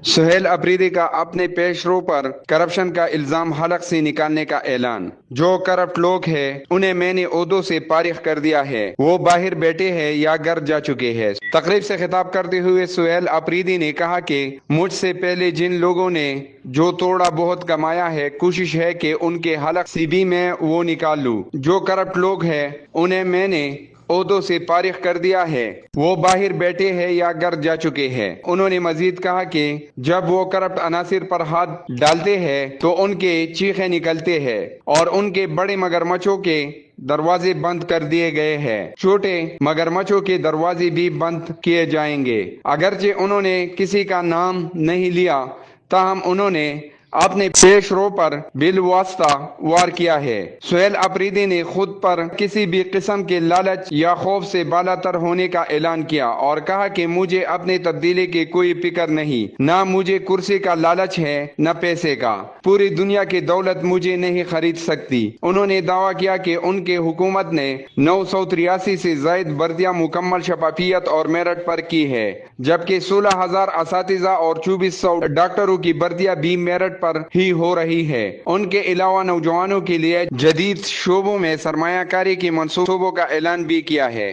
सुहेल अफरीदी का अपने पेशरो पर करप्शन का इल्जाम हलक से निकालने का ऐलान। जो करप्ट लोग हैं उन्हें मैंने ओहदों से फारिग कर दिया है। वो बाहर बैठे हैं या घर जा चुके हैं। तकरीब से खिताब करते हुए सुहेल अफरीदी ने कहा कि मुझसे पहले जिन लोगों ने जो थोड़ा बहुत कमाया है, कोशिश है कि उनके हलक से भी मैं वो निकाल लूं। जो करप्ट लोग हैं उन्हें मैंने ओहदों से फारिग कर दिया है। वो बाहर बैठे हैं या घर जा चुके हैं। उन्होंने मजीद कहा कि जब वो करप्ट अनासिर पर हाथ डालते हैं तो उनके चीखे निकलते हैं और उनके बड़े मगरमच्छों के दरवाजे बंद कर दिए गए हैं। छोटे मगरमच्छों के दरवाजे भी बंद किए जाएंगे। अगरचे उन्होंने किसी का नाम नहीं लिया, ताहम उन्होंने अपने पेशरो पर बिलवास्ता वार किया है। सुहेल अफरीदी ने खुद पर किसी भी किस्म के लालच या खौफ से बालातर होने का ऐलान किया और कहा कि मुझे अपने तब्दीली की कोई फिक्र नहीं, ना मुझे कुर्सी का लालच है न पैसे का। पूरी दुनिया की दौलत मुझे नहीं खरीद सकती। उन्होंने दावा किया कि उनके हुकूमत ने 983 से जायद भर्तियां मुकम्मल शफाफियत और मेरिट पर की है, जबकि 16,000 असातिज़ा और 2400 डॉक्टरों की भर्तियां भी मेरिट पर ही हो रही है। उनके अलावा नौजवानों के लिए जदीद शोबों में सरमायाकारी के मंसूबों का ऐलान भी किया है।